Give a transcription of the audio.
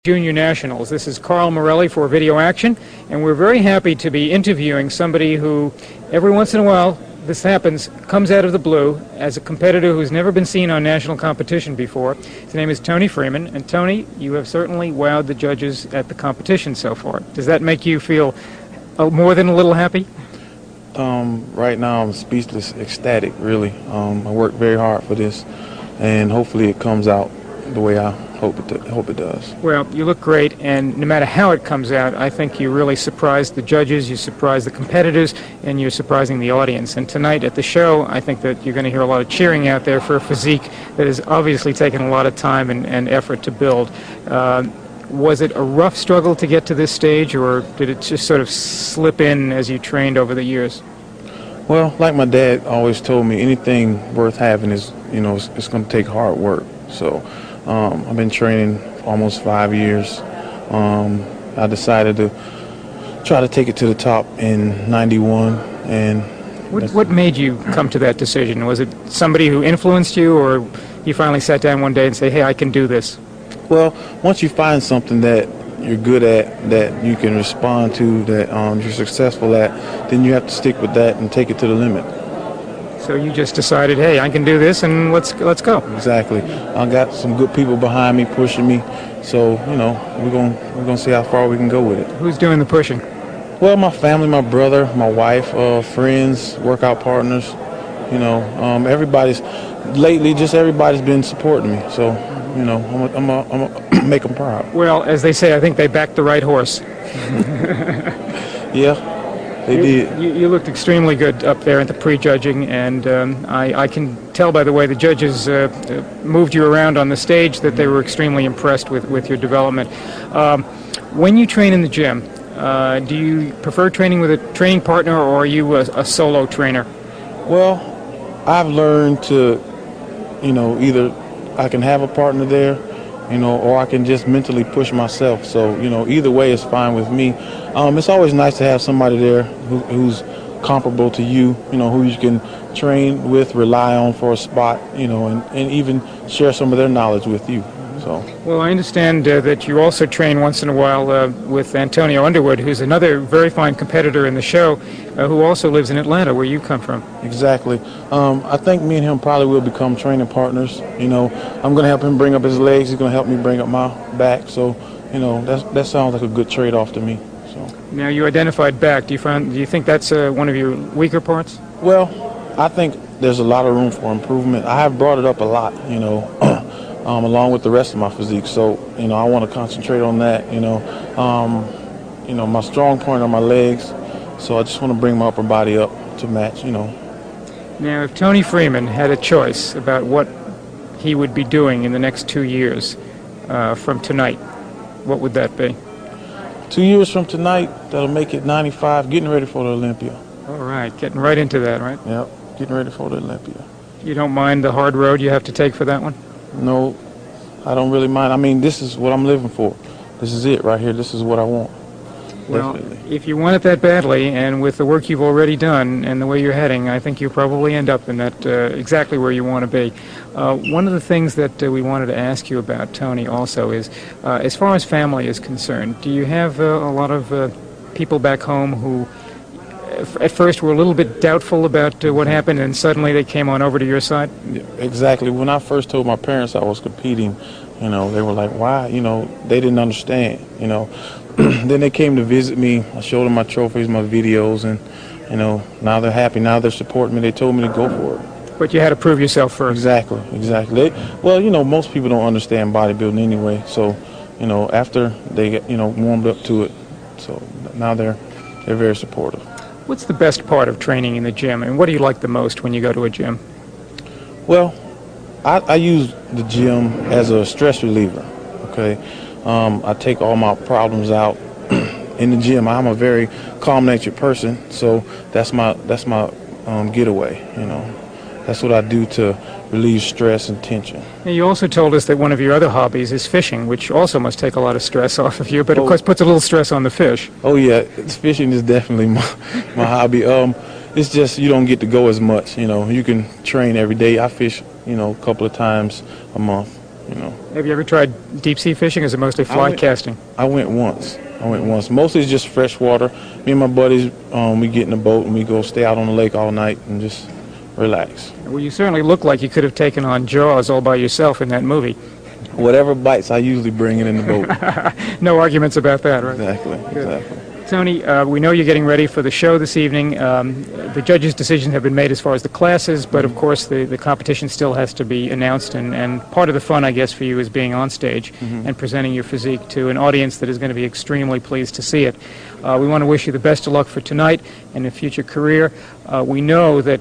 Junior Nationals. This is Carl Morelli for Video Action, and we're very happy to be interviewing somebody who, every once in a while, this happens, comes out of the blue as a competitor who's never been seen on national competition before. His name is Toney Freeman, and Toney, you have certainly wowed the judges at the competition so far. Does that make you feel more than a little happy? Right now I'm speechless, ecstatic, really. I worked very hard for this, and hopefully it comes out the way I hope it does. Well, you look great, and no matter how it comes out, I think you really surprised the judges, you surprised the competitors, and you're surprising the audience. And tonight at the show, I think that you're going to hear a lot of cheering out there for a physique that has obviously taken a lot of time and effort to build. Was it a rough struggle to get to this stage, or did it just sort of slip in as you trained over the years? Well, like my dad always told me, anything worth having is, it's going to take hard work. So I've been training for almost 5 years. I decided to try to take it to the top in '91. And what made you come to that decision? Was it somebody who influenced you, or you finally sat down one day and say, hey, I can do this? Well, once you find something that you're good at, that you can respond to, that you're successful at, then you have to stick with that and take it to the limit. So you just decided, hey, I can do this, and let's go. Exactly. I got some good people behind me pushing me, so we're gonna see how far we can go with it. Who's doing the pushing? Well, my family, my brother, my wife, friends, workout partners. Everybody's been supporting me. So I'm gonna make them proud. Well, as they say, I think they backed the right horse. Yeah. They did. You looked extremely good up there at the prejudging, and I can tell by the way the judges moved you around on the stage that they were extremely impressed with your development. When you train in the gym, do you prefer training with a training partner, or are you a solo trainer? Well, I've learned to, either I can have a partner there, or I can just mentally push myself. So, either way is fine with me. It's always nice to have somebody there who's comparable to you, who you can train with, rely on for a spot, and even share some of their knowledge with you. So. Well, I understand that you also train once in a while with Antonio Underwood, who's another very fine competitor in the show, who also lives in Atlanta, where you come from. Exactly. I think me and him probably will become training partners. I'm going to help him bring up his legs. He's going to help me bring up my back. So, that sounds like a good trade-off to me. So. Now, you identified back. Do you think that's one of your weaker parts? Well, I think there's a lot of room for improvement. I have brought it up a lot, along with the rest of my physique. So, I want to concentrate on that, my strong point are my legs. So I just want to bring my upper body up to match, Now, if Toney Freeman had a choice about what he would be doing in the next 2 years from tonight, what would that be? 2 years from tonight, that'll make it 95, getting ready for the Olympia. All right, getting right into that, right? Yep, getting ready for the Olympia. You don't mind the hard road you have to take for that one? No, I don't really mind. I mean, this is what I'm living for. This is it right here. This is what I want. Well, Definitely. if you want it that badly, and with the work you've already done and the way you're heading, I think you'll probably end up in that exactly where you want to be. One of the things that we wanted to ask you about, Toney, also is, as far as family is concerned, do you have a lot of people back home who at first were a little bit doubtful about what happened, and suddenly they came on over to your side? Yeah, exactly. When I first told my parents I was competing, they were like, why? They didn't understand, Then they came to visit me. I showed them my trophies, my videos, and, now they're happy. Now they're supporting me. They told me to go for it. But you had to prove yourself first. Exactly. Most people don't understand bodybuilding anyway. So, after they get, warmed up to it, so now they're very supportive. What's the best part of training in the gym, and what do you like the most when you go to a gym? Well, I use the gym as a stress reliever, okay? I take all my problems out in the gym. I'm a very calm-natured person, so that's my getaway, That's what I do to relieve stress and tension. And you also told us that one of your other hobbies is fishing, which also must take a lot of stress off of you, but of course puts a little stress on the fish. Oh yeah, fishing is definitely my hobby. It's just you don't get to go as much, You can train every day. I fish, a couple of times a month, you know. Have you ever tried deep sea fishing, or is it mostly fly casting? I went once. Mostly it's just freshwater. Me and my buddies, we get in the boat and we go stay out on the lake all night and just relax. Well, you certainly look like you could have taken on Jaws all by yourself in that movie. Whatever bites, I usually bring it in the boat. No arguments about that, right? Exactly. Toney, we know you're getting ready for the show this evening. The judges' decisions have been made as far as the classes, but of course the competition still has to be announced, and part of the fun, I guess, for you is being on stage and presenting your physique to an audience that is going to be extremely pleased to see it. We want to wish you the best of luck for tonight and in future career. We know that